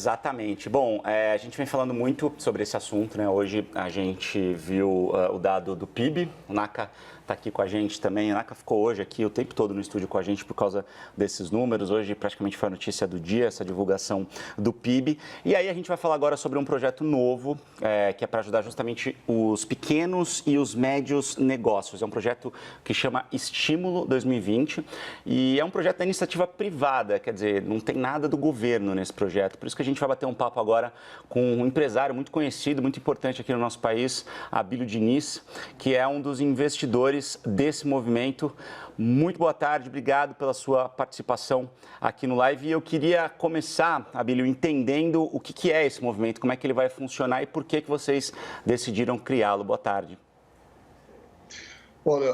Exatamente. Bom, a gente vem falando muito sobre esse assunto, né? Hoje a gente viu o dado do PIB, o Naka está aqui com a gente também. O Naka ficou hoje aqui o tempo todo no estúdio com a gente por causa desses números. Hoje praticamente foi a notícia do dia, essa divulgação do PIB. E aí a gente vai falar agora sobre um projeto novo, que é para ajudar justamente os pequenos e os médios negócios. É um projeto que chama Estímulo 2020 e é um projeto da iniciativa privada, quer dizer, não tem nada do governo nesse projeto. Por isso que a gente vai bater um papo agora com um empresário muito conhecido, muito importante aqui no nosso país, Abílio Diniz, que é um dos investidores desse movimento. Muito boa tarde, obrigado pela sua participação aqui no live. E eu queria começar, Abílio, entendendo o que é esse movimento, como é que ele vai funcionar e por que vocês decidiram criá-lo. Boa tarde. Olha,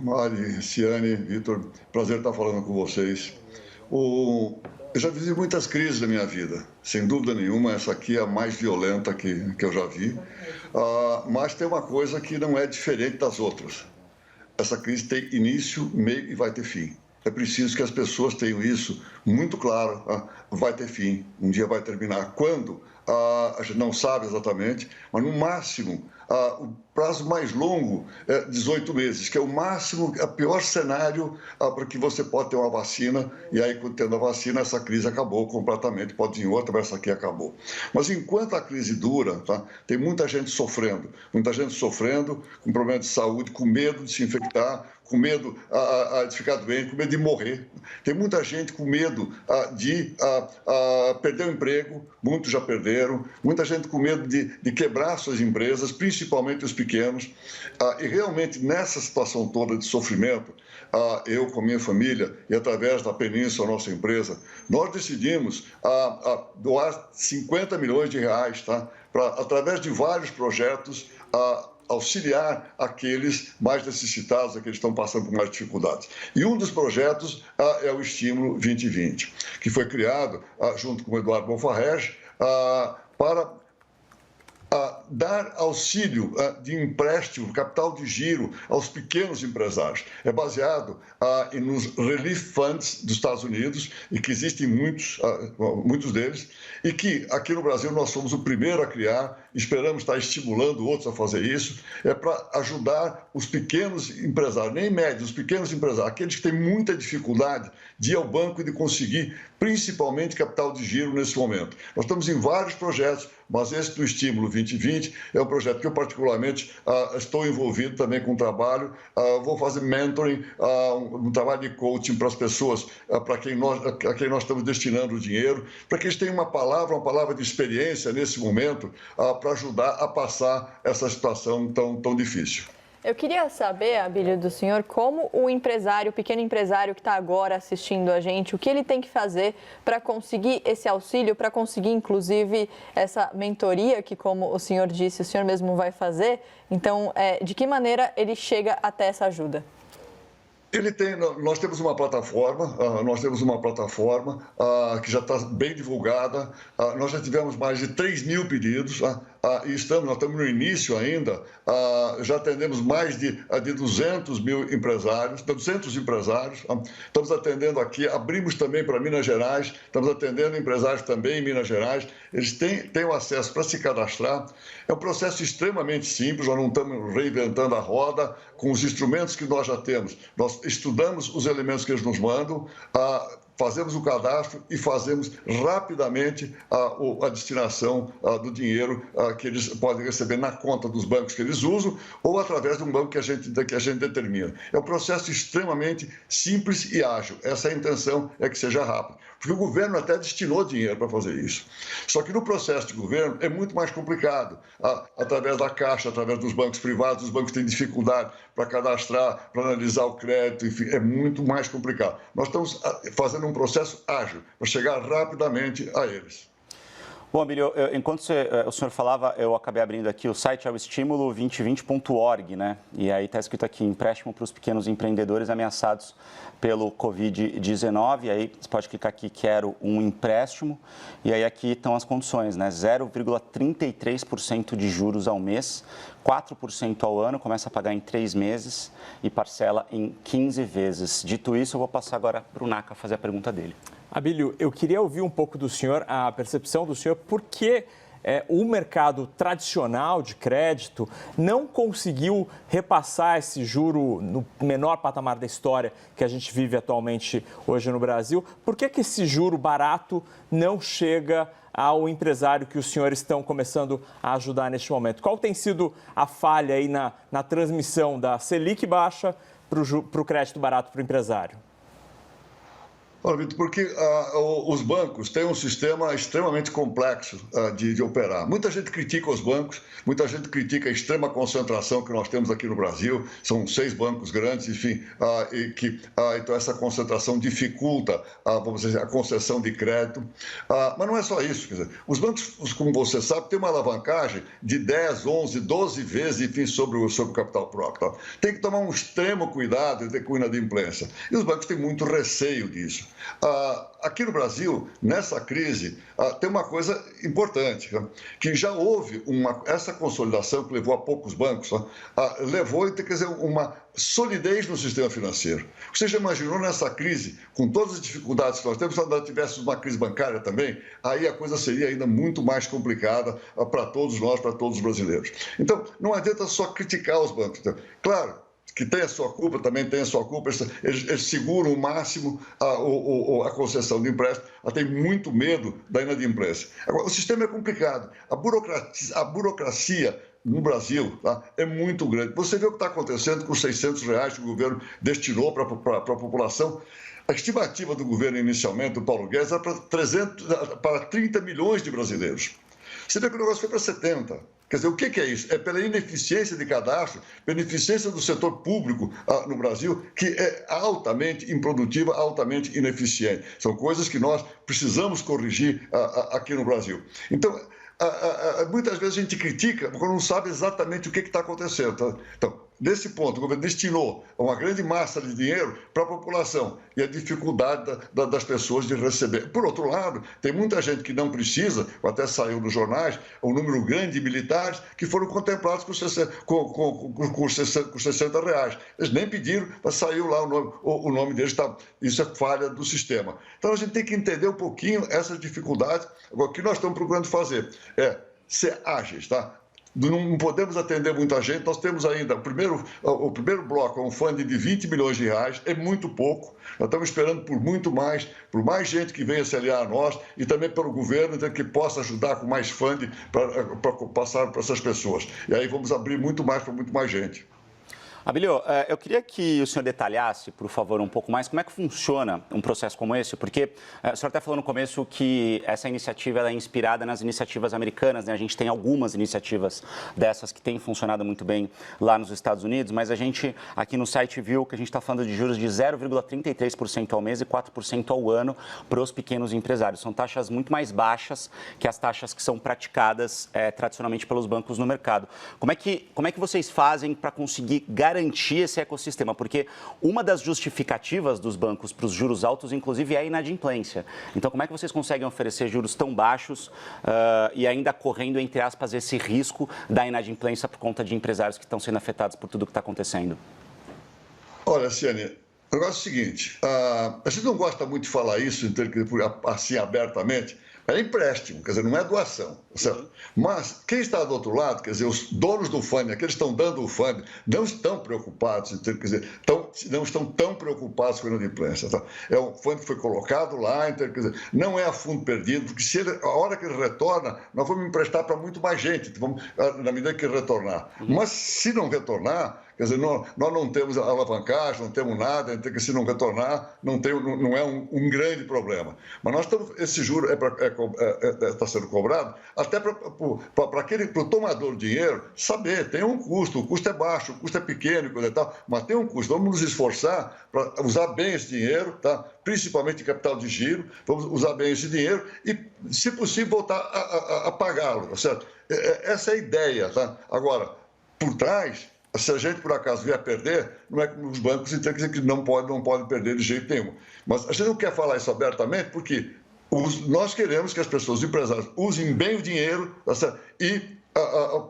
Mari, Ciane, Vitor, prazer estar falando com vocês. Eu já vivi muitas crises na minha vida, sem dúvida nenhuma, essa aqui é a mais violenta que eu já vi, mas tem uma coisa que não é diferente das outras. Essa crise tem início, meio e vai ter fim. É preciso que as pessoas tenham isso muito claro, vai ter fim, um dia vai terminar. Quando? A gente não sabe exatamente, mas no máximo, o prazo mais longo é 18 meses, que é o máximo, o pior cenário para que você pode ter uma vacina, e aí, tendo a vacina, essa crise acabou completamente, pode ir em outra, mas essa aqui acabou. Mas enquanto a crise dura, tem muita gente sofrendo com problema de saúde, com medo de se infectar, com medo de ficar doente, com medo de morrer. Tem muita gente com medo de perder o emprego, muitos já perderam, muita gente com medo de quebrar suas empresas, principalmente os pequenos. E realmente, nessa situação toda de sofrimento, eu com a minha família e através da Península, nossa empresa, nós decidimos doar 50 milhões de reais, através de vários projetos, auxiliar aqueles mais necessitados, aqueles que estão passando por mais dificuldades. E um dos projetos é o Estímulo 2020, que foi criado junto com o Eduardo Bonfarrege para dar auxílio de empréstimo, capital de giro aos pequenos empresários. É baseado nos Relief Funds dos Estados Unidos, e que existem muitos deles, e que aqui no Brasil nós somos o primeiro a criar, esperamos estar estimulando outros a fazer isso, é para ajudar os pequenos empresários, nem médios, os pequenos empresários, aqueles que têm muita dificuldade de ir ao banco e de conseguir, principalmente, capital de giro nesse momento. Nós estamos em vários projetos, mas esse do Estímulo 2020 é um projeto que eu particularmente estou envolvido também com o trabalho, vou fazer mentoring, um trabalho de coaching para as pessoas, a quem nós estamos destinando o dinheiro, para que eles tenham uma palavra de experiência nesse momento, para ajudar a passar essa situação tão difícil. Eu queria saber, Abílio, do senhor, como o empresário, o pequeno empresário que está agora assistindo a gente, o que ele tem que fazer para conseguir esse auxílio, para conseguir, inclusive, essa mentoria que, como o senhor disse, o senhor mesmo vai fazer. Então, de que maneira ele chega até essa ajuda? Nós temos uma plataforma, que já está bem divulgada, nós já tivemos mais de 3 mil pedidos, e nós estamos no início ainda, já atendemos mais de 200 empresários, estamos atendendo aqui, abrimos também para Minas Gerais, estamos atendendo empresários também em Minas Gerais, eles têm o acesso para se cadastrar, é um processo extremamente simples, nós não estamos reinventando a roda, com os instrumentos que nós já temos, nós estudamos os elementos que eles nos mandam, fazemos o cadastro e fazemos rapidamente a destinação do dinheiro que eles podem receber na conta dos bancos que eles usam ou através de um banco que a gente determina. É um processo extremamente simples e ágil. Essa é a intenção, é que seja rápido. Porque o governo até destinou dinheiro para fazer isso. Só que no processo de governo é muito mais complicado. Através da Caixa, através dos bancos privados, os bancos têm dificuldade para cadastrar, para analisar o crédito, enfim, é muito mais complicado. Nós estamos fazendo um processo ágil para chegar rapidamente a eles. Bom, Abílio, enquanto o senhor falava, eu acabei abrindo aqui o site, é o estimulo2020.org, né? E aí está escrito aqui, empréstimo para os pequenos empreendedores ameaçados pelo Covid-19. E aí você pode clicar aqui, quero um empréstimo. E aí aqui estão as condições, né? 0,33% de juros ao mês, 4% ao ano, começa a pagar em 3 meses e parcela em 15 vezes. Dito isso, eu vou passar agora para o Naka fazer a pergunta dele. Abílio, eu queria ouvir um pouco do senhor, a percepção do senhor, por que o mercado tradicional de crédito não conseguiu repassar esse juro no menor patamar da história que a gente vive atualmente hoje no Brasil. Por que esse juro barato não chega ao empresário que os senhores estão começando a ajudar neste momento? Qual tem sido a falha aí na transmissão da Selic baixa para o crédito barato para o empresário? Olha, Vitor, porque os bancos têm um sistema extremamente complexo de operar. Muita gente critica os bancos, muita gente critica a extrema concentração que nós temos aqui no Brasil. São 6 bancos grandes, enfim, então essa concentração dificulta, vamos dizer, a concessão de crédito. Mas não é só isso, quer dizer, os bancos, como você sabe, têm uma alavancagem de 10, 11, 12 vezes, enfim, sobre o capital próprio. Tá? Tem que tomar um extremo cuidado com a inadimplência. E os bancos têm muito receio disso. Aqui no Brasil, nessa crise, tem uma coisa importante, que já houve essa consolidação que levou a poucos bancos, levou, quer dizer, uma solidez no sistema financeiro. Você já imaginou nessa crise, com todas as dificuldades que nós temos, se nós tivéssemos uma crise bancária também, aí a coisa seria ainda muito mais complicada para todos nós, para todos os brasileiros. Então, não adianta só criticar os bancos. Claro, que tem a sua culpa, também tem a sua culpa, eles seguram o máximo a concessão de empréstimo, tem muito medo da inadimplência. Agora, o sistema é complicado, a burocracia no Brasil é muito grande. Você vê o que está acontecendo com os R$600 que o governo destinou para a população. A estimativa do governo inicialmente, do Paulo Guedes, era para 30 milhões de brasileiros. Você vê que o negócio foi para 70. Quer dizer, o que é isso? É pela ineficiência de cadastro, pela ineficiência do setor público no Brasil, que é altamente improdutiva, altamente ineficiente. São coisas que nós precisamos corrigir aqui no Brasil. Então, muitas vezes a gente critica porque não sabe exatamente o que está acontecendo. Tá? Então, nesse ponto, o governo destinou uma grande massa de dinheiro para a população e a dificuldade das pessoas de receber. Por outro lado, tem muita gente que não precisa, até saiu nos jornais, um número grande de militares que foram contemplados com R$60. Eles nem pediram, mas saiu lá o nome deles. Isso é falha do sistema. Então, a gente tem que entender um pouquinho essas dificuldades. Agora, o que nós estamos procurando fazer é ser ágeis, tá? Não podemos atender muita gente, nós temos ainda o primeiro bloco, um fundo de R$20 milhões, é muito pouco, nós estamos esperando por mais gente que venha se aliar a nós e também pelo governo que possa ajudar com mais fundo para passar para essas pessoas. E aí vamos abrir muito mais para muito mais gente. Abílio, eu queria que o senhor detalhasse, por favor, um pouco mais como é que funciona um processo como esse, porque o senhor até falou no começo que essa iniciativa ela é inspirada nas iniciativas americanas, né? A gente tem algumas iniciativas dessas que têm funcionado muito bem lá nos Estados Unidos, mas a gente aqui no site viu que a gente está falando de juros de 0,33% ao mês e 4% ao ano para os pequenos empresários. São taxas muito mais baixas que as taxas que são praticadas tradicionalmente pelos bancos no mercado. Como é que vocês fazem para conseguir garantir esse ecossistema? Porque uma das justificativas dos bancos para os juros altos, inclusive, é a inadimplência. Então, como é que vocês conseguem oferecer juros tão baixos e ainda correndo, entre aspas, esse risco da inadimplência por conta de empresários que estão sendo afetados por tudo o que está acontecendo? Olha, Ciane, o negócio é o seguinte, a gente não gosta muito de falar isso assim abertamente. É empréstimo, quer dizer, não é doação. Certo? Mas quem está do outro lado, quer dizer, os donos do fundo, aqueles que estão dando o fundo, não estão preocupados, quer dizer, não estão tão preocupados com a inadimplência. Tá? É um fundo que foi colocado lá, quer dizer, não é a fundo perdido, porque a hora que ele retorna, nós vamos emprestar para muito mais gente, na medida que ele retornar. Mas se não retornar, quer dizer, nós não temos alavancagem, não temos nada, se não retornar, não é um grande problema. Mas nós estamos, esse juro está sendo cobrado até para o tomador de dinheiro saber, tem um custo, o custo é baixo, o custo é pequeno, coisa e tal, mas tem um custo. Vamos nos esforçar para usar bem esse dinheiro, tá? Principalmente em capital de giro, vamos usar bem esse dinheiro e, se possível, voltar a pagá-lo, tá certo? Essa é a ideia, tá? Agora, por trás, se a gente, por acaso, vier a perder, não é como os bancos que não podem perder de jeito nenhum. Mas a gente não quer falar isso abertamente porque nós queremos que as pessoas, os empresários, usem bem o dinheiro, tá certo? E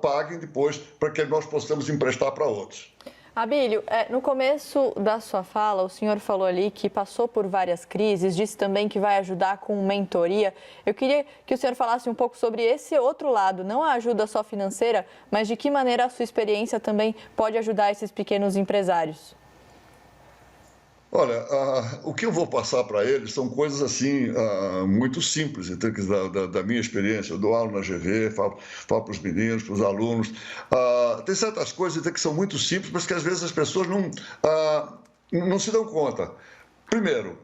paguem depois para que nós possamos emprestar para outros. Abílio, no começo da sua fala, o senhor falou ali que passou por várias crises, disse também que vai ajudar com mentoria. Eu queria que o senhor falasse um pouco sobre esse outro lado, não a ajuda só financeira, mas de que maneira a sua experiência também pode ajudar esses pequenos empresários. Olha, o que eu vou passar para eles são coisas assim muito simples, da minha experiência. Eu dou aula na GV, falo para os meninos, para os alunos. Tem certas coisas que são muito simples, mas que às vezes as pessoas não se dão conta. Primeiro,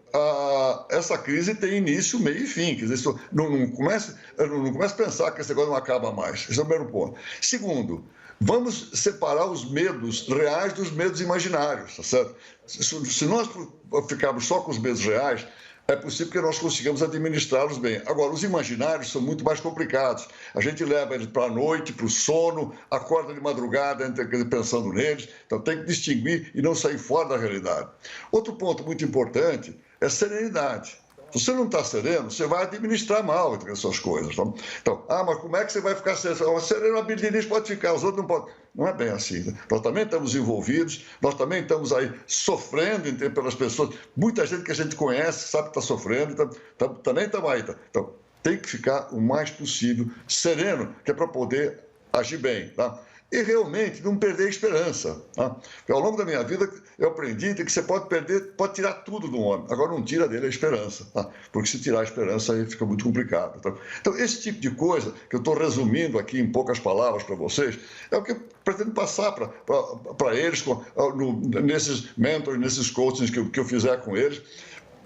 essa crise tem início, meio e fim. Quer dizer, não comece a pensar que esse negócio não acaba mais. Esse é o primeiro ponto. Segundo, vamos separar os medos reais dos medos imaginários, tá certo? Se nós ficarmos só com os medos reais, é possível que nós consigamos administrá-los bem. Agora, os imaginários são muito mais complicados. A gente leva eles para a noite, para o sono, acorda de madrugada pensando neles. Então, tem que distinguir e não sair fora da realidade. Outro ponto muito importante é serenidade. Se você não está sereno, você vai administrar mal essas coisas. Tá? Então, mas como é que você vai ficar sereno? Sereno, a Diniz pode ficar, os outros não podem. Não é bem assim. Né? Nós também estamos envolvidos, nós também estamos aí sofrendo pelas pessoas. Muita gente que a gente conhece sabe que está sofrendo, também estamos aí. Tá? Então, tem que ficar o mais possível sereno, que é para poder agir bem. Tá? E realmente não perder a esperança. Tá? Porque ao longo da minha vida eu aprendi que você pode tirar tudo do homem, agora não tira dele a esperança, tá? Porque se tirar a esperança aí fica muito complicado. Tá? Então esse tipo de coisa que eu estou resumindo aqui em poucas palavras para vocês, é o que eu pretendo passar para eles nesses mentors, nesses coachings que eu fizer com eles.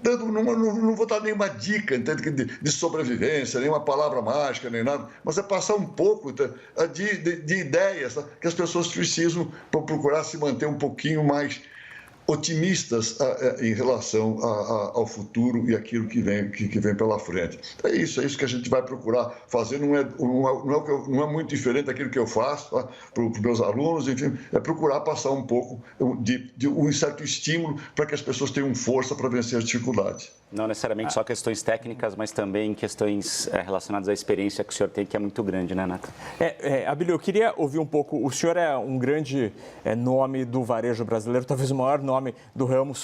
Não vou dar nenhuma dica de sobrevivência, nenhuma palavra mágica, nem nada, mas é passar um pouco de ideias, tá? Que as pessoas precisam para procurar se manter um pouquinho mais otimistas em relação ao futuro e aquilo que vem pela frente. É isso que a gente vai procurar fazer, não é muito diferente daquilo que eu faço, tá? Para os meus alunos, enfim, é procurar passar um pouco de um certo estímulo para que as pessoas tenham força para vencer as dificuldades. Não necessariamente só questões técnicas, mas também questões relacionadas à experiência que o senhor tem, que é muito grande, né, Naka? Abílio, eu queria ouvir um pouco, o senhor é um grande nome do varejo brasileiro, talvez o maior nome do ramo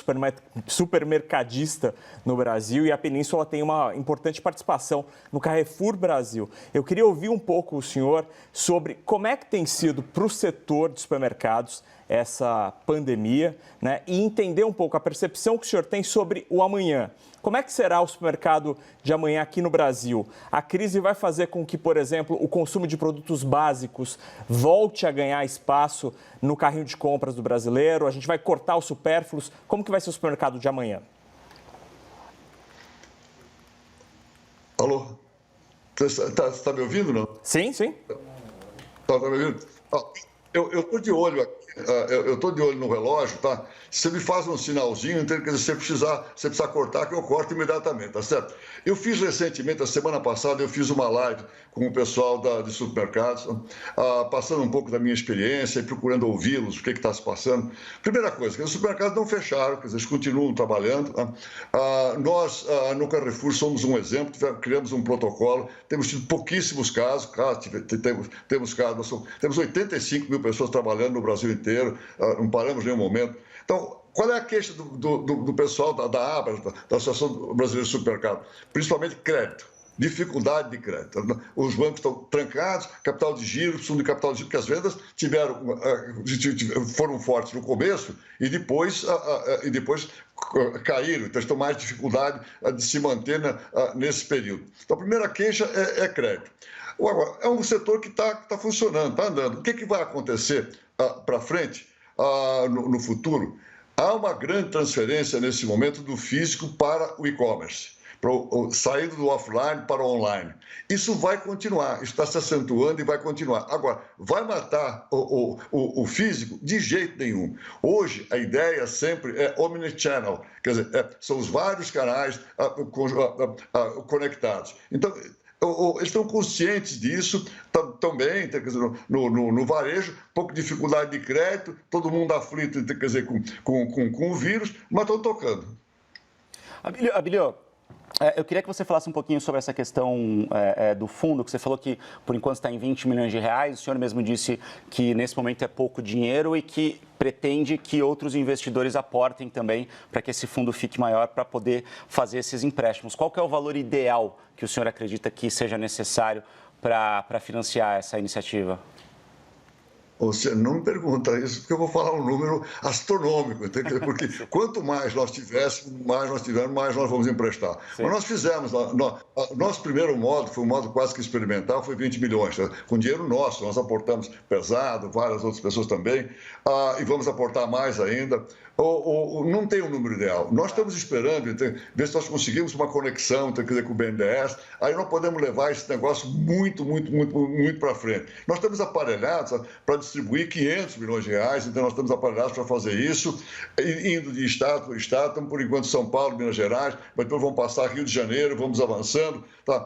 supermercadista no Brasil, e a Península tem uma importante participação no Carrefour Brasil. Eu queria ouvir um pouco o senhor sobre como é que tem sido para o setor de supermercados essa pandemia, né, e entender um pouco a percepção que o senhor tem sobre o amanhã. Como é que será o supermercado de amanhã aqui no Brasil? A crise vai fazer com que, por exemplo, o consumo de produtos básicos volte a ganhar espaço no carrinho de compras do brasileiro? A gente vai cortar os supérfluos? Como que vai ser o supermercado de amanhã? Alô? Você está me ouvindo, não? Sim, sim. Está me ouvindo? Eu estou de olho aqui. Eu estou de olho no relógio, tá? Você me faz um sinalzinho, então, quer dizer, se você precisar cortar, que eu corto imediatamente, tá certo? Eu fiz recentemente, a semana passada, eu fiz uma live com o pessoal de supermercados, passando um pouco da minha experiência e procurando ouvi-los, o que está se passando. Primeira coisa, que os supermercados não fecharam, quer dizer, eles continuam trabalhando. Nós, no Carrefour, somos um exemplo, criamos um protocolo, temos tido pouquíssimos casos, temos 85 mil pessoas trabalhando no Brasil inteiro, não paramos em nenhum momento. Então, qual é a queixa do pessoal da ABRA, da Associação Brasileira de Supermercado? Principalmente crédito, dificuldade de crédito. Os bancos estão trancados, capital de giro, fundo de capital de giro, porque as vendas foram fortes no começo e depois caíram, então estão mais dificuldade de se manter nesse período. Então, a primeira queixa é crédito. Agora, é um setor que está funcionando, está andando. O que vai acontecer para frente, no futuro? Há uma grande transferência nesse momento do físico para o e-commerce, saindo do offline para o online. Isso vai continuar, isso está se acentuando e vai continuar. Agora, vai matar o físico? De jeito nenhum. Hoje, a ideia sempre é omnichannel, quer dizer, são os vários canais conectados. Então, eles estão conscientes disso também, quer dizer, no varejo, pouco dificuldade de crédito, todo mundo aflito, quer dizer, com o vírus, mas estão tocando. Abílio, Eu queria que você falasse um pouquinho sobre essa questão do fundo, que você falou que, por enquanto, está em 20 milhões de reais. O senhor mesmo disse que, nesse momento, é pouco dinheiro e que pretende que outros investidores aportem também para que esse fundo fique maior para poder fazer esses empréstimos. Qual que é o valor ideal que o senhor acredita que seja necessário para financiar essa iniciativa? Você não me pergunta isso, porque eu vou falar um número astronômico, entendeu? Porque quanto mais nós tivéssemos, mais nós vamos emprestar. Sim. Mas nós fizemos, nosso primeiro modo, foi um modo quase que experimental, foi 20 milhões, tá? Com dinheiro nosso, nós aportamos pesado, várias outras pessoas também, e vamos aportar mais ainda. Não tem um número ideal. Nós estamos esperando ver se nós conseguimos uma conexão com o BNDES, aí nós podemos levar esse negócio muito para frente. Nós estamos aparelhados para distribuir 500 milhões de reais, então nós estamos aparelhados para fazer isso, indo de estado por estado, estamos por enquanto São Paulo, Minas Gerais, mas depois vamos passar Rio de Janeiro, vamos avançando, tá?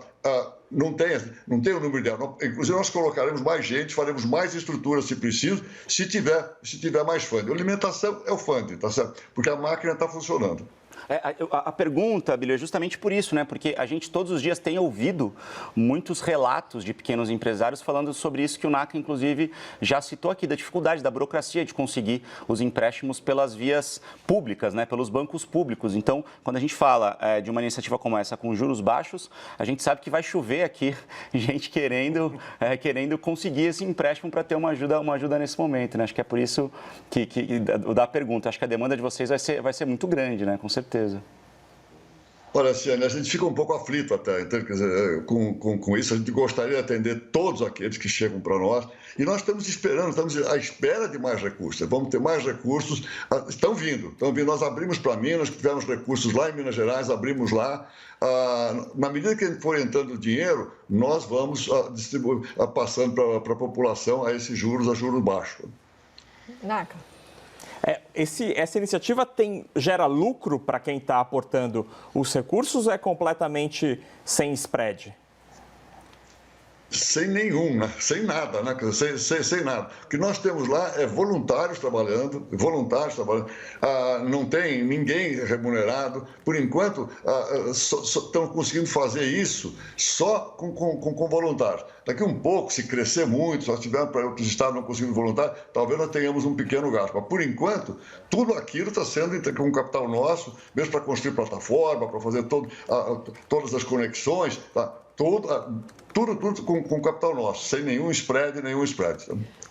Não tem um número ideal. Inclusive, nós colocaremos mais gente, faremos mais estrutura se preciso, se tiver mais fundo. A alimentação é o fundo, tá certo? Porque a máquina está funcionando. A pergunta, Abílio, é justamente por isso, né? Porque a gente todos os dias tem ouvido muitos relatos de pequenos empresários falando sobre isso que o NACA, inclusive, já citou aqui, da dificuldade, da burocracia de conseguir os empréstimos pelas vias públicas, né? Pelos bancos públicos. Então, quando a gente fala de uma iniciativa como essa com juros baixos, a gente sabe que vai chover aqui gente querendo conseguir esse empréstimo para ter uma ajuda nesse momento, né? Acho que é por isso que da pergunta. Acho que a demanda de vocês vai ser muito grande, né? Com certeza. Olha, Ciane, a gente fica um pouco aflito até, então, quer dizer, com isso. A gente gostaria de atender todos aqueles que chegam para nós e nós estamos à espera de mais recursos. Vamos ter mais recursos, estão vindo. Nós abrimos para Minas, tivemos recursos lá em Minas Gerais, abrimos lá. Na medida que for entrando dinheiro, nós vamos passando para a população a esses juros, a juros baixos. Naca. Essa iniciativa gera lucro para quem está aportando os recursos ou é completamente sem spread? Sem nenhum, né? Sem nada, né? Sem nada. O que nós temos lá é voluntários trabalhando, não tem ninguém remunerado. Por enquanto, estão conseguindo fazer isso só com voluntários. Daqui um pouco, se crescer muito, se nós tivermos para outros estados não conseguindo voluntário, talvez nós tenhamos um pequeno gasto. Mas, por enquanto, tudo aquilo está sendo com capital nosso, mesmo para construir plataforma, para fazer todas as conexões, tá? Tudo com capital nosso, sem nenhum spread.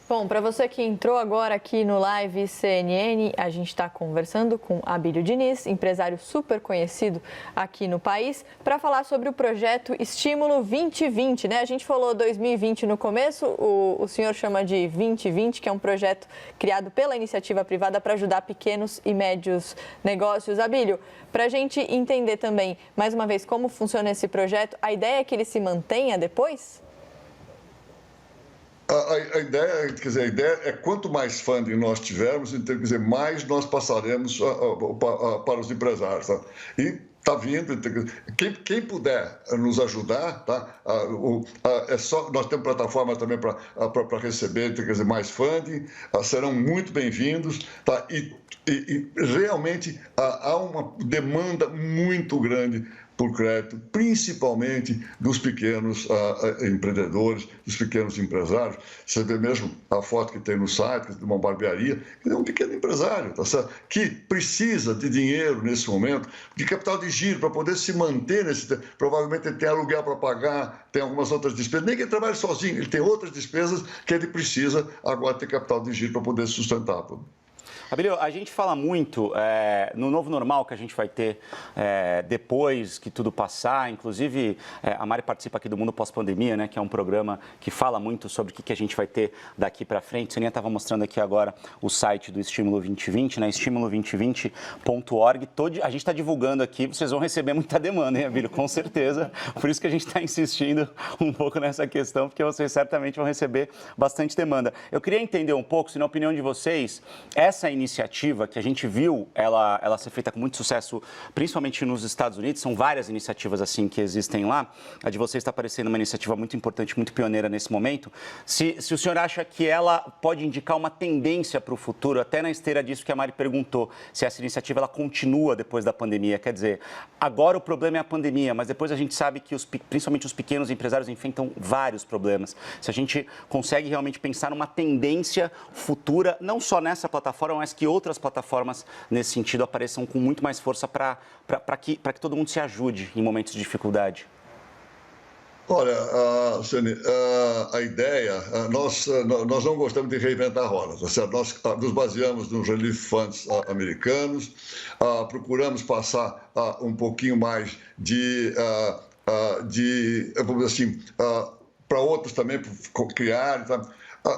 Bom, para você que entrou agora aqui no Live CNN, a gente está conversando com Abílio Diniz, empresário super conhecido aqui no país, para falar sobre o projeto Estímulo 2020, né? A gente falou 2020 no começo, o senhor chama de 2020, que é um projeto criado pela iniciativa privada para ajudar pequenos e médios negócios. Abílio, para a gente entender também, mais uma vez, como funciona esse projeto, a ideia é que ele se mantenha depois? A ideia é quanto mais funding nós tivermos, então, mais nós passaremos para os empresários. Tá? E está vindo, quem puder nos ajudar, tá? Nós temos plataforma também para receber, mais funding, serão muito bem-vindos, tá? E realmente há uma demanda muito grande por crédito, principalmente dos pequenos empreendedores, dos pequenos empresários. Você vê mesmo a foto que tem no site de uma barbearia, que é um pequeno empresário, tá certo? Que precisa de dinheiro nesse momento, de capital de giro para poder se manter provavelmente ele tem aluguel para pagar, tem algumas outras despesas, nem que ele trabalhe sozinho, ele tem outras despesas que ele precisa agora ter capital de giro para poder sustentar. Abílio, a gente fala muito no novo normal que a gente vai ter depois que tudo passar. Inclusive, a Mari participa aqui do Mundo Pós-Pandemia, né, que é um programa que fala muito sobre o que a gente vai ter daqui para frente. A Soninha estava mostrando aqui agora o site do Estímulo 2020, né, estimulo2020.org. A gente está divulgando aqui, vocês vão receber muita demanda, hein, Abílio? Com certeza. Por isso que a gente está insistindo um pouco nessa questão, porque vocês certamente vão receber bastante demanda. Eu queria entender um pouco, se na opinião de vocês, essa essa iniciativa que a gente viu ela ser feita com muito sucesso, principalmente nos Estados Unidos, são várias iniciativas assim que existem lá, a de vocês está parecendo uma iniciativa muito importante, muito pioneira nesse momento. Se o senhor acha que ela pode indicar uma tendência para o futuro, até na esteira disso que a Mari perguntou, se essa iniciativa ela continua depois da pandemia, quer dizer, agora o problema é a pandemia, mas depois a gente sabe que principalmente os pequenos empresários enfrentam vários problemas. Se a gente consegue realmente pensar numa tendência futura, não só nessa plataforma, mas que outras plataformas nesse sentido apareçam com muito mais força para que todo mundo se ajude em momentos de dificuldade. Olha, Ciane, a ideia, nós não gostamos de reinventar a roda, tá certo? Nós nos baseamos nos relief funds americanos, procuramos passar um pouquinho mais vamos dizer assim, para outros também criarem, tá?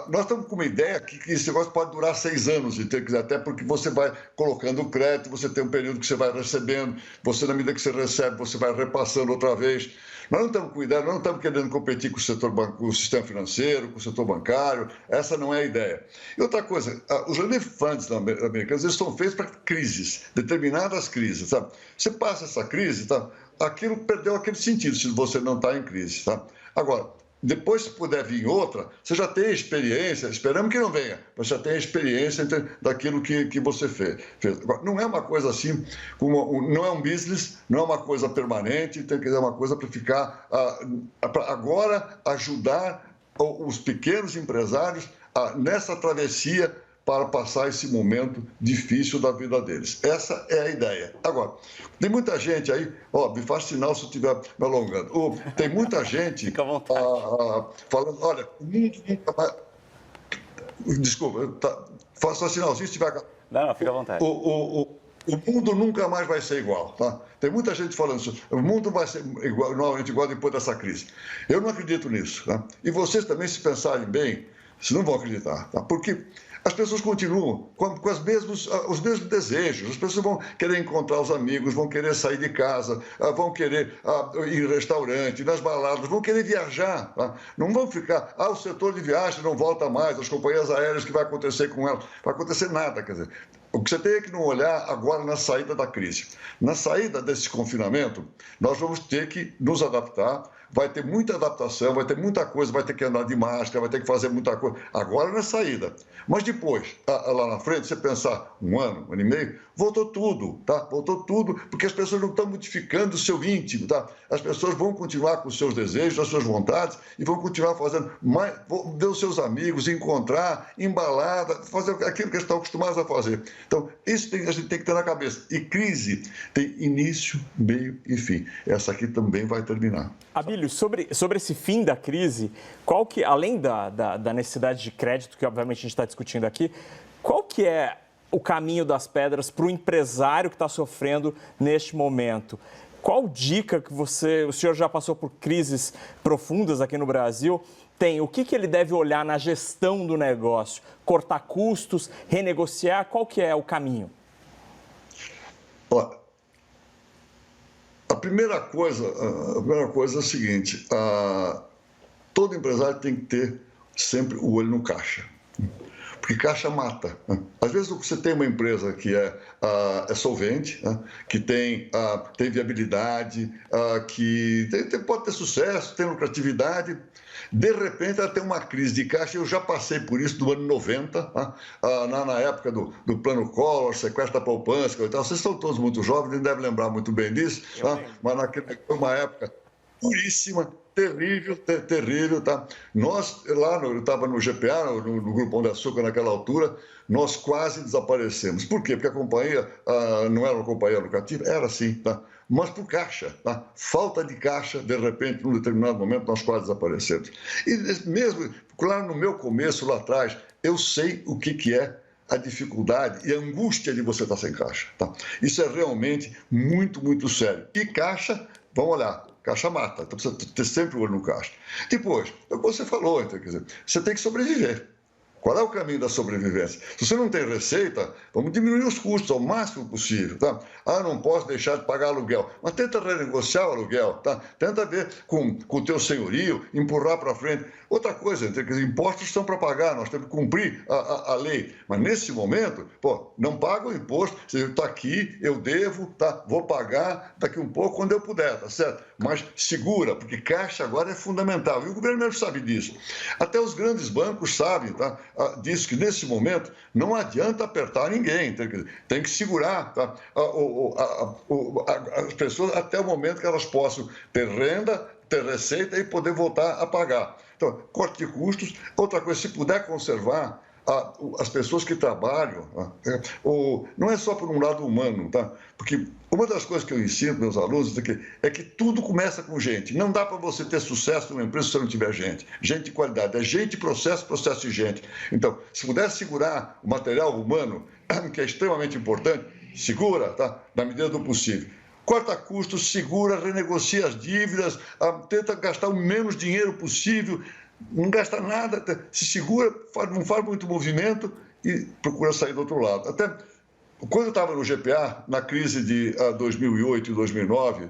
Nós estamos com uma ideia que esse negócio pode durar 6 anos, até porque você vai colocando o crédito, você tem um período que você vai recebendo, você, na medida que você recebe, você vai repassando outra vez. Nós não estamos cuidando, nós não estamos querendo competir com o sistema financeiro, com o setor bancário, essa não é a ideia. E outra coisa, os relief funds americanos, eles são feitos para crises, determinadas crises, sabe? Você passa essa crise, tá? Aquilo perdeu aquele sentido se você não está em crise, tá? Agora, depois, se puder vir outra, você já tem experiência, esperamos que não venha, mas já tem a experiência daquilo que você fez. Agora, não é uma coisa assim, não é um business, não é uma coisa permanente, tem que ser uma coisa para ficar, para agora ajudar os pequenos empresários nessa travessia para passar esse momento difícil da vida deles. Essa é a ideia. Agora, tem muita gente aí, me faz sinal se eu estiver me alongando. Tem muita gente falando, olha, o mundo nunca mais... Desculpa, faça sinalzinho se estiver... Não, fica à vontade. O mundo nunca mais vai ser igual, tá? Tem muita gente falando isso. O mundo vai ser novamente igual depois dessa crise. Eu não acredito nisso, tá? E vocês também, se pensarem bem, vocês não vão acreditar, tá? Porque as pessoas continuam com os mesmos desejos. As pessoas vão querer encontrar os amigos, vão querer sair de casa, vão querer ir em restaurante, nas baladas, vão querer viajar. Tá? Não vão ficar, o setor de viagem não volta mais, as companhias aéreas, o que vai acontecer com elas? Não vai acontecer nada, quer dizer. O que você tem é que não olhar agora na saída da crise. Na saída desse confinamento, nós vamos ter que nos adaptar, vai ter muita adaptação, vai ter muita coisa, vai ter que andar de máscara, vai ter que fazer muita coisa. Agora na saída. Mas depois, lá na frente, você pensar 1 ano, 1 ano e meio, voltou tudo, tá? Voltou tudo, porque as pessoas não estão modificando o seu íntimo, tá? As pessoas vão continuar com os seus desejos, as suas vontades e vão continuar fazendo mais, vão ver os seus amigos, encontrar, embalada, fazer aquilo que eles estão acostumados a fazer. Então, isso a gente tem que ter na cabeça. E crise tem início, meio e fim. Essa aqui também vai terminar. Abílio, sobre esse fim da crise, qual que, além da necessidade de crédito, que obviamente a gente está discutindo aqui, qual que é o caminho das pedras para o empresário que está sofrendo neste momento? Qual dica que o senhor já passou por crises profundas aqui no Brasil, tem? O que ele deve olhar na gestão do negócio? Cortar custos, renegociar? Qual que é o caminho? Olha, a primeira coisa é o seguinte, todo empresário tem que ter sempre o olho no caixa, porque caixa mata. Às vezes você tem uma empresa que é solvente, que tem viabilidade, que pode ter sucesso, tem lucratividade. De repente, ela tem uma crise de caixa. Eu já passei por isso no ano 90, na época do Plano Collor, sequestro da poupança. Vocês são todos muito jovens, nem devem lembrar muito bem disso, mas naquela foi uma época duríssima, terrível, tá? Nós, eu estava no GPA, no Grupo Pão de Açúcar, naquela altura, nós quase desaparecemos. Por quê? Porque a companhia não era uma companhia lucrativa? Era sim, tá? Mas por caixa, tá? Falta de caixa, de repente, num determinado momento, nós quase desaparecemos. E mesmo, claro, no meu começo, lá atrás, eu sei o que é a dificuldade e a angústia de você estar sem caixa, tá? Isso é realmente muito, muito sério. E caixa, vamos olhar, caixa mata, então precisa ter sempre o olho no caixa. Depois, é o que você falou, então, quer dizer, você tem que sobreviver. Qual é o caminho da sobrevivência? Se você não tem receita, vamos diminuir os custos ao máximo possível, tá? Ah, não posso deixar de pagar aluguel. Mas tenta renegociar o aluguel, tá? Tenta ver com o teu senhorio, empurrar para frente. Outra coisa, impostos estão para pagar, nós temos que cumprir a lei. Mas nesse momento, não paga o imposto, eu estou aqui, eu devo, tá? Vou pagar daqui um pouco quando eu puder, tá certo? Mas segura, porque caixa agora é fundamental. E o governo mesmo sabe disso. Até os grandes bancos sabem, tá? Disso que nesse momento não adianta apertar ninguém, tem que segurar, tá? As pessoas até o momento que elas possam ter renda, ter receita e poder voltar a pagar. Então, corte de custos. Outra coisa, se puder conservar as pessoas que trabalham, não é só por um lado humano, tá? Porque uma das coisas que eu ensino meus alunos é que tudo começa com gente. Não dá para você ter sucesso numa empresa se você não tiver gente. Gente de qualidade. É gente, processo e gente. Então, se puder segurar o material humano, que é extremamente importante, segura, tá? Na medida do possível. Corta custos, segura, renegocia as dívidas, tenta gastar o menos dinheiro possível, não gasta nada, se segura, não faz muito movimento e procura sair do outro lado. Até quando eu estava no GPA, na crise de 2008 e 2009,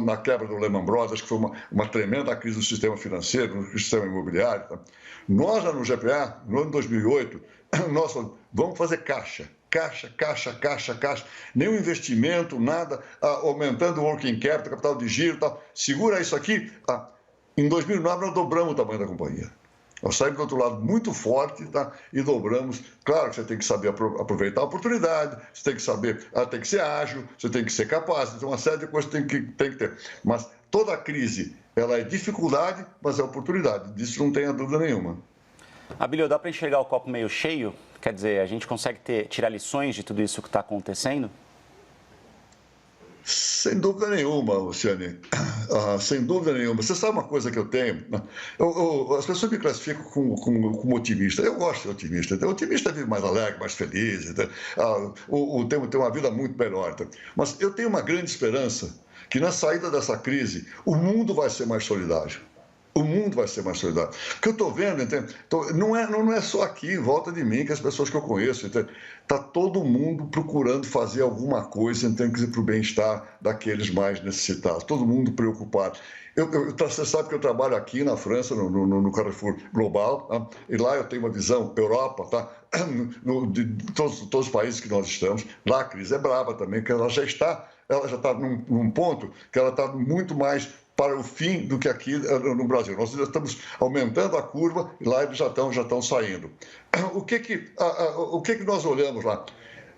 na quebra do Lehman Brothers, que foi uma tremenda crise do sistema financeiro, no sistema imobiliário, nós lá no GPA, no ano 2008, nós falamos, vamos fazer caixa. Caixa. Nenhum investimento, nada, aumentando o working capital de giro e tal. Segura isso aqui. Em 2009, nós dobramos o tamanho da companhia. Nós saímos do outro lado muito forte, tá? E dobramos. Claro que você tem que saber aproveitar a oportunidade, você tem que saber, tem que ser ágil, você tem que ser capaz, então uma série de coisas tem que ter. Mas toda crise, ela é dificuldade, mas é oportunidade. Disso não tenha dúvida nenhuma. Abílio, dá para enxergar o copo meio cheio? Quer dizer, a gente consegue tirar lições de tudo isso que está acontecendo? Sem dúvida nenhuma, Luciane. Sem dúvida nenhuma. Você sabe uma coisa que eu tenho? As pessoas me classificam como otimista. Eu gosto de ser otimista. O otimista vive mais alegre, mais feliz. Tem uma vida muito melhor. Mas eu tenho uma grande esperança que na saída dessa crise o mundo vai ser mais solidário. O mundo vai ser mais solidário. O que eu estou vendo, não é só aqui, em volta de mim, que as pessoas que eu conheço, está todo mundo procurando fazer alguma coisa para o bem-estar daqueles mais necessitados, todo mundo preocupado. Você sabe que eu trabalho aqui na França, no Carrefour Global, tá? E lá eu tenho uma visão Europa, tá? De todos os países que nós estamos. Lá a crise é braba também, que ela já está num ponto que ela está muito mais para o fim do que aqui no Brasil. Nós já estamos aumentando a curva e lá eles já estão saindo. O que nós olhamos lá?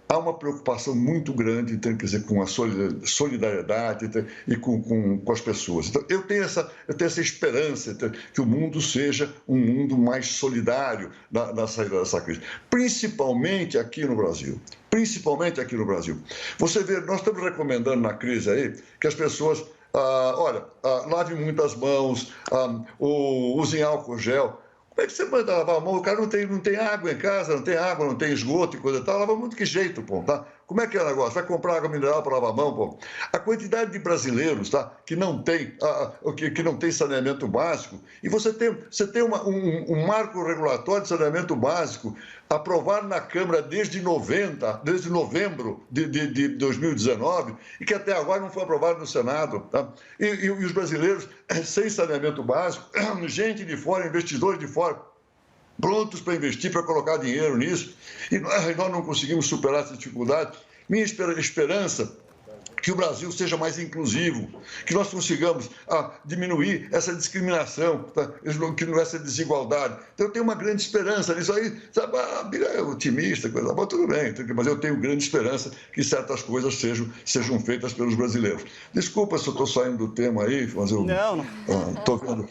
Há uma preocupação muito grande, com a solidariedade e com as pessoas. Então, eu tenho essa esperança que o mundo seja um mundo mais solidário na saída dessa crise, principalmente aqui no Brasil. Você vê, nós estamos recomendando na crise aí que as pessoas lave muitas mãos, usem álcool gel. Como é que você manda lavar a mão? O cara não tem água em casa, não tem esgoto e coisa e tal. Lava muito que jeito, pô, tá? Como é que é o negócio? Vai comprar água mineral para lavar a mão, pô? A quantidade de brasileiros, tá? Que não tem saneamento básico. E você tem um marco regulatório de saneamento básico aprovado na Câmara desde novembro de 2019 e que até agora não foi aprovado no Senado, tá? E os brasileiros sem saneamento básico, gente de fora, investidores de fora, prontos para investir, para colocar dinheiro nisso, e nós não conseguimos superar essa dificuldade. Minha esperança é que o Brasil seja mais inclusivo, que nós consigamos diminuir essa discriminação, tá? Essa desigualdade. Então, eu tenho uma grande esperança nisso aí. Sabe, é otimista, coisa boa, tudo bem, mas eu tenho grande esperança que certas coisas sejam feitas pelos brasileiros. Desculpa se eu estou saindo do tema aí, mas eu estou vendo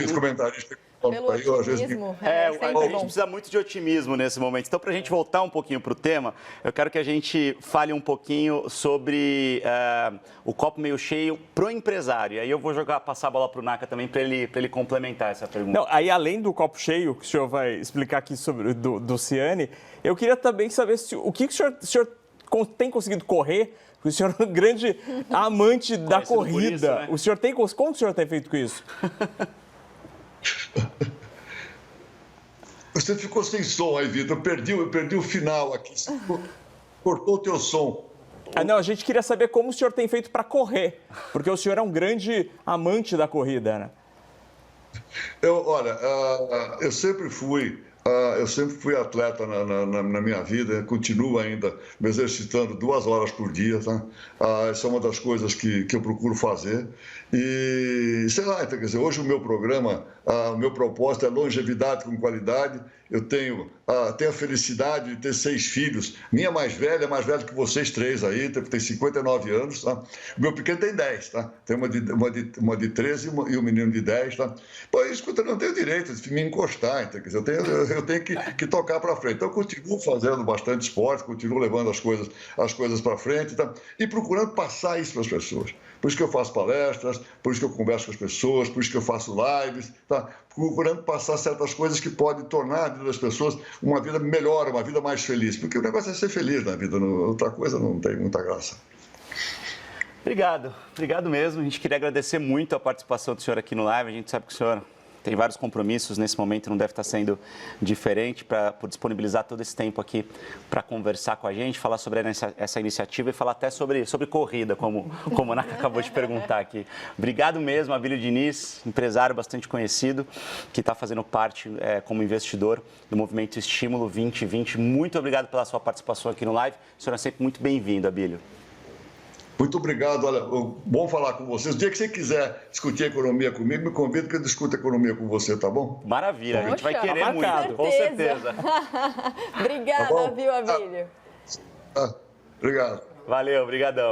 os comentaristas. Pelo otimismo, a gente precisa muito de otimismo nesse momento. Então, para a gente voltar um pouquinho para o tema, eu quero que a gente fale um pouquinho sobre o copo meio cheio para o empresário. Aí eu vou passar a bola para o Naka também para ele complementar essa pergunta. Não, aí além do copo cheio, que o senhor vai explicar aqui sobre do Ciani, eu queria também saber o que o senhor tem conseguido correr. O senhor é um grande amante da corrida. Isso, né? O senhor como o senhor tem feito com isso? Você ficou sem som aí, Vitor. Eu perdi o final aqui. Cortou o teu som. Não, a gente queria saber como o senhor tem feito para correr, porque o senhor é um grande amante da corrida, né? Olha, eu sempre fui atleta na minha vida, continuo ainda me exercitando 2 horas por dia, tá? Essa é uma das coisas que eu procuro fazer. E, sei lá, então, quer dizer, hoje o meu programa, o meu propósito é longevidade com qualidade. Eu tenho a felicidade de ter 6 filhos. Minha mais velha é mais velha que vocês 3 aí, tem 59 anos, tá? O meu pequeno tem 10, tá? Tem uma de 13 e um menino de 10, tá? Pô, escuta, eu não tenho direito de me encostar, então, quer dizer, eu tenho que tocar para frente. Então, eu continuo fazendo bastante esporte, continuo levando as coisas para frente, tá? E procurando passar isso para as pessoas. Por isso que eu faço palestras, por isso que eu converso com as pessoas, por isso que eu faço lives, tá? Procurando passar certas coisas que podem tornar a vida das pessoas uma vida melhor, uma vida mais feliz. Porque o negócio é ser feliz na vida, outra coisa não tem muita graça. Obrigado mesmo. A gente queria agradecer muito a participação do senhor aqui no live. A gente sabe que o senhor tem vários compromissos nesse momento, não deve estar sendo diferente por disponibilizar todo esse tempo aqui para conversar com a gente, falar sobre essa iniciativa e falar até sobre corrida, como o Naka acabou de perguntar aqui. Obrigado mesmo, Abílio Diniz, empresário bastante conhecido, que está fazendo parte como investidor do movimento Estímulo 2020. Muito obrigado pela sua participação aqui no live. O senhor é sempre muito bem-vindo, Abílio. Muito obrigado. Olha, bom falar com vocês. O dia que você quiser discutir economia comigo, me convida que eu discuta economia com você, tá bom? Maravilha, Poxa, a gente vai querer muito, com certeza. Obrigada, tá viu, Abílio? Obrigado. Valeu, obrigadão.